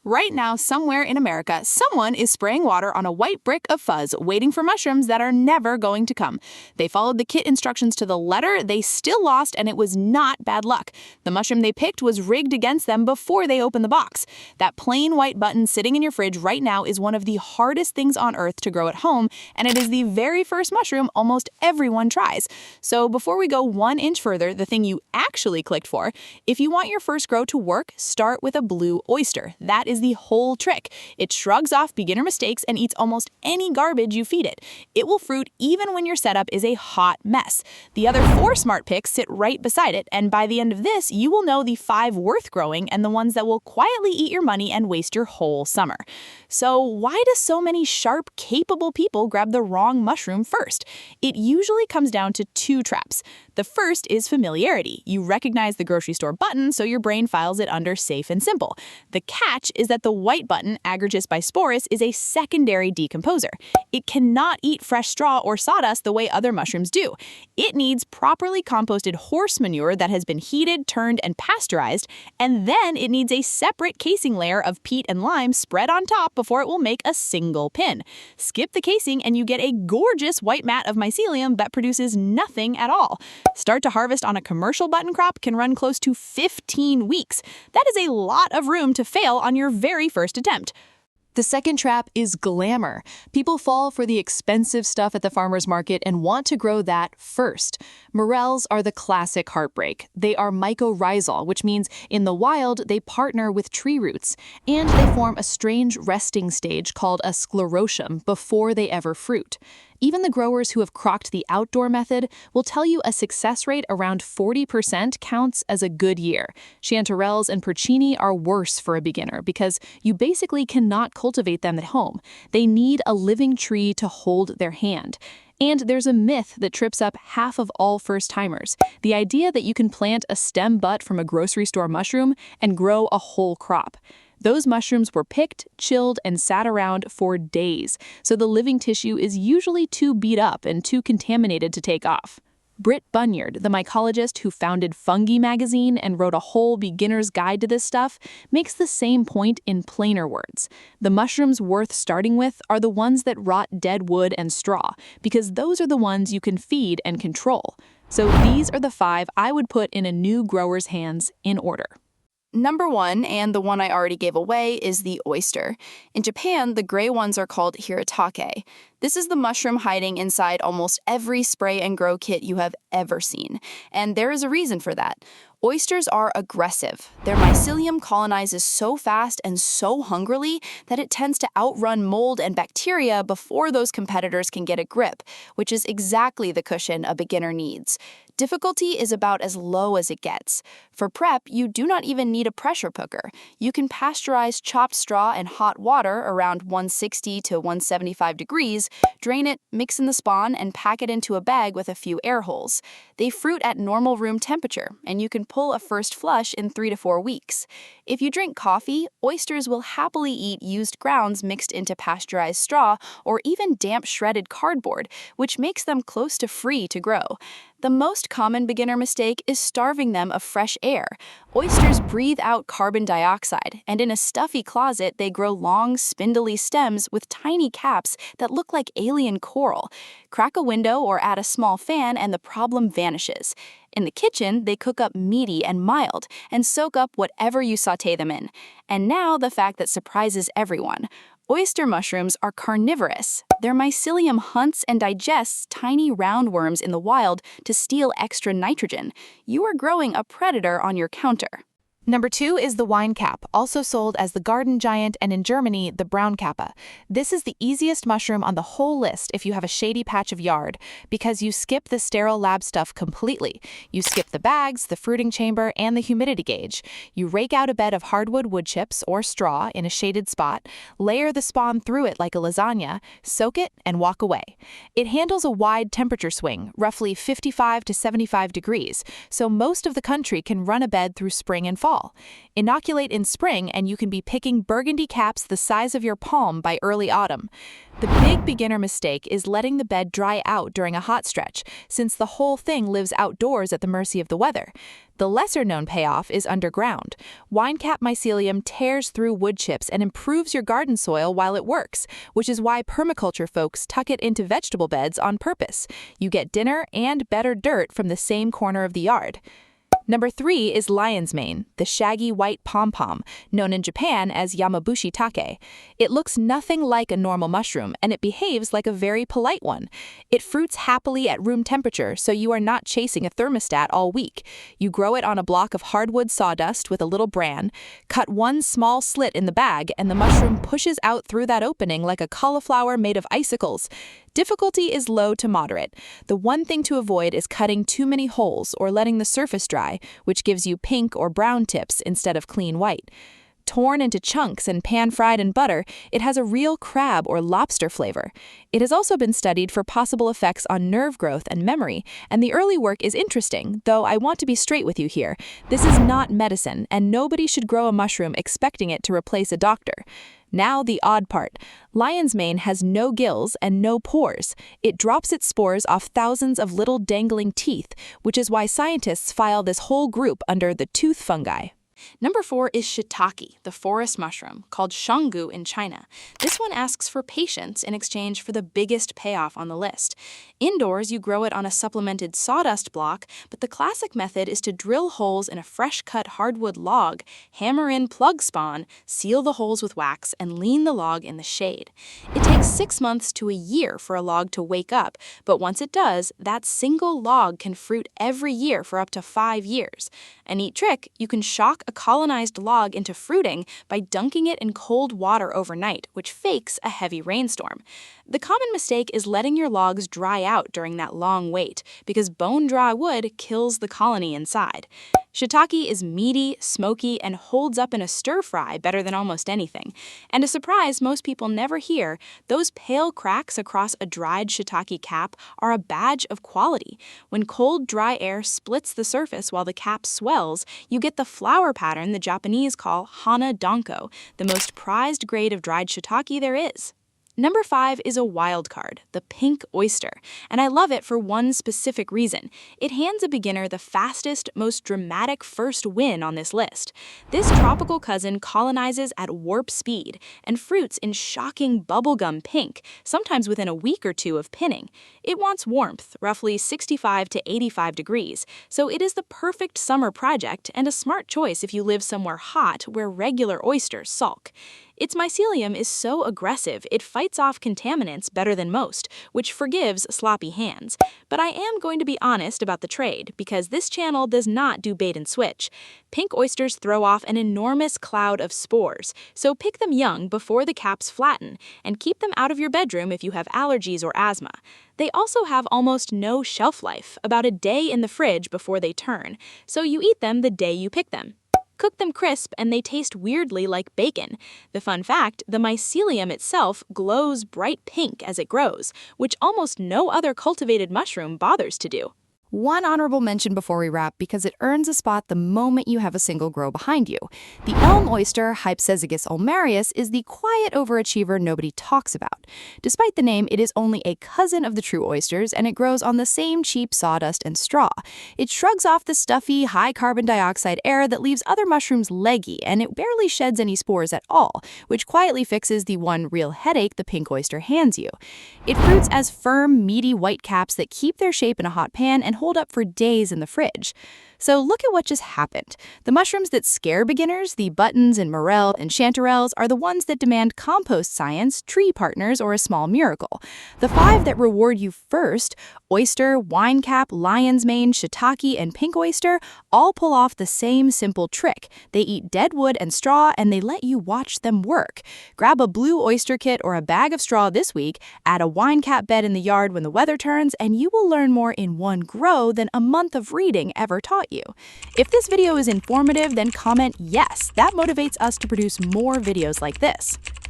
Right now, somewhere in America, someone is spraying water on a white brick of fuzz, waiting for mushrooms that are never going to come. They followed the kit instructions to the letter, they still lost, and it was not bad luck. The mushroom they picked was rigged against them before they opened the box. That plain white button sitting in your fridge right now is one of the hardest things on earth to grow at home, and it is the very first mushroom almost everyone tries. So before we go 1 inch further, the thing you actually clicked for, if you want your first grow to work, start with a blue oyster. That is the whole trick. It shrugs off beginner mistakes and eats almost any garbage you feed it. It will fruit even when your setup is a hot mess. The other 4 smart picks sit right beside it, and by the end of this, you will know the 5 worth growing and the ones that will quietly eat your money and waste your whole summer. So why do so many sharp, capable people grab the wrong mushroom first? It usually comes down to 2 traps. The first is familiarity. You recognize the grocery store button, so your brain files it under safe and simple. The catch is that the white button, Agaricus bisporus, is a secondary decomposer. It cannot eat fresh straw or sawdust the way other mushrooms do. It needs properly composted horse manure that has been heated, turned, and pasteurized, and then it needs a separate casing layer of peat and lime spread on top before it will make a single pin. Skip the casing and you get a gorgeous white mat of mycelium that produces nothing at all. Start to harvest on a commercial button crop can run close to 15 weeks. That is a lot of room to fail on your very first attempt. The second trap is glamour. People fall for the expensive stuff at the farmer's market and want to grow that first. Morels are the classic heartbreak. They are mycorrhizal, which means in the wild they partner with tree roots, and they form a strange resting stage called a sclerotium before they ever fruit. Even the growers who have crocked the outdoor method will tell you a success rate around 40% counts as a good year. Chanterelles and porcini are worse for a beginner because you basically cannot cultivate them at home. They need a living tree to hold their hand. And there's a myth that trips up half of all first-timers. The idea that you can plant a stem butt from a grocery store mushroom and grow a whole crop. Those mushrooms were picked, chilled, and sat around for days, so the living tissue is usually too beat up and too contaminated to take off. Britt Bunyard, the mycologist who founded Fungi magazine and wrote a whole beginner's guide to this stuff, makes the same point in plainer words. The mushrooms worth starting with are the ones that rot dead wood and straw, because those are the ones you can feed and control. So these are the 5 I would put in a new grower's hands in order. Number 1, and the one I already gave away, is the oyster. In Japan, the gray ones are called shiitake. This is the mushroom hiding inside almost every spray and grow kit you have ever seen. And there is a reason for that. Oysters are aggressive. Their mycelium colonizes so fast and so hungrily that it tends to outrun mold and bacteria before those competitors can get a grip, which is exactly the cushion a beginner needs. Difficulty is about as low as it gets. For prep, you do not even need a pressure cooker. You can pasteurize chopped straw in hot water around 160 to 175 degrees, drain it, mix in the spawn, and pack it into a bag with a few air holes. They fruit at normal room temperature, and you can pull a first flush in 3 to 4 weeks. If you drink coffee, oysters will happily eat used grounds mixed into pasteurized straw or even damp shredded cardboard, which makes them close to free to grow. The most common beginner mistake is starving them of fresh air. Oysters breathe out carbon dioxide, and in a stuffy closet, they grow long, spindly stems with tiny caps that look like alien coral. Crack a window or add a small fan, and the problem vanishes. In the kitchen, they cook up meaty and mild and soak up whatever you sauté them in. And now the fact that surprises everyone. Oyster mushrooms are carnivorous. Their mycelium hunts and digests tiny roundworms in the wild to steal extra nitrogen. You are growing a predator on your counter. Number 2 is the wine cap, also sold as the garden giant and in Germany, the brown kappa. This is the easiest mushroom on the whole list if you have a shady patch of yard, because you skip the sterile lab stuff completely. You skip the bags, the fruiting chamber, and the humidity gauge. You rake out a bed of hardwood wood chips or straw in a shaded spot, layer the spawn through it like a lasagna, soak it, and walk away. It handles a wide temperature swing, roughly 55 to 75 degrees, so most of the country can run a bed through spring and fall. fall. Inoculate in spring and you can be picking burgundy caps the size of your palm by early autumn. The big beginner mistake is letting the bed dry out during a hot stretch, since the whole thing lives outdoors at the mercy of the weather. The lesser-known payoff is underground. Winecap mycelium tears through wood chips and improves your garden soil while it works, which is why permaculture folks tuck it into vegetable beds on purpose. You get dinner and better dirt from the same corner of the yard. Number 3 is lion's mane, the shaggy white pom-pom, known in Japan as shiitake. It looks nothing like a normal mushroom, and it behaves like a very polite one. It fruits happily at room temperature, so you are not chasing a thermostat all week. You grow it on a block of hardwood sawdust with a little bran, cut one small slit in the bag, and the mushroom pushes out through that opening like a cauliflower made of icicles. Difficulty is low to moderate. The one thing to avoid is cutting too many holes or letting the surface dry, which gives you pink or brown tips instead of clean white. Torn into chunks and pan-fried in butter, it has a real crab or lobster flavor. It has also been studied for possible effects on nerve growth and memory, and the early work is interesting, though I want to be straight with you here. This is not medicine, and nobody should grow a mushroom expecting it to replace a doctor. Now the odd part. Lion's mane has no gills and no pores. It drops its spores off thousands of little dangling teeth, which is why scientists file this whole group under the tooth fungi. Number 4 is shiitake, the forest mushroom, called shanggu in China. This one asks for patience in exchange for the biggest payoff on the list. Indoors, you grow it on a supplemented sawdust block, but the classic method is to drill holes in a fresh-cut hardwood log, hammer in plug spawn, seal the holes with wax, and lean the log in the shade. It takes 6 months to a year for a log to wake up, but once it does, that single log can fruit every year for up to 5 years. A neat trick, you can shock a colonized log into fruiting by dunking it in cold water overnight, which fakes a heavy rainstorm. The common mistake is letting your logs dry out during that long wait, because bone-dry wood kills the colony inside. Shiitake is meaty, smoky, and holds up in a stir-fry better than almost anything. And a surprise most people never hear, those pale cracks across a dried shiitake cap are a badge of quality. When cold, dry air splits the surface while the cap swells, you get the flower pattern the Japanese call hana danko, the most prized grade of dried shiitake there is. Number 5 is a wild card, the pink oyster, and I love it for one specific reason. It hands a beginner the fastest, most dramatic first win on this list. This tropical cousin colonizes at warp speed and fruits in shocking bubblegum pink, sometimes within a week or two of pinning. It wants warmth, roughly 65 to 85 degrees, so it is the perfect summer project and a smart choice if you live somewhere hot where regular oysters sulk. Its mycelium is so aggressive it fights off contaminants better than most, which forgives sloppy hands. But I am going to be honest about the trade, because this channel does not do bait and switch. Pink oysters throw off an enormous cloud of spores, so pick them young before the caps flatten, and keep them out of your bedroom if you have allergies or asthma. They also have almost no shelf life, about a day in the fridge before they turn, so you eat them the day you pick them. Cook them crisp and they taste weirdly like bacon. The fun fact, the mycelium itself glows bright pink as it grows, which almost no other cultivated mushroom bothers to do. One honorable mention before we wrap, because it earns a spot the moment you have a single grow behind you. The elm oyster, Hypsezagus ulmarius, is the quiet overachiever nobody talks about. Despite the name, it is only a cousin of the true oysters, and it grows on the same cheap sawdust and straw. It shrugs off the stuffy, high carbon dioxide air that leaves other mushrooms leggy, and it barely sheds any spores at all, which quietly fixes the one real headache the pink oyster hands you. It fruits as firm, meaty white caps that keep their shape in a hot pan and hold up for days in the fridge. So look at what just happened. The mushrooms that scare beginners, the buttons and morels and chanterelles, are the ones that demand compost science, tree partners, or a small miracle. The 5 that reward you first, oyster, winecap, lion's mane, shiitake, and pink oyster, all pull off the same simple trick. They eat dead wood and straw, and they let you watch them work. Grab a blue oyster kit or a bag of straw this week, add a winecap bed in the yard when the weather turns, and you will learn more in one grow than a month of reading ever taught you. If this video is informative, then comment yes. That motivates us to produce more videos like this.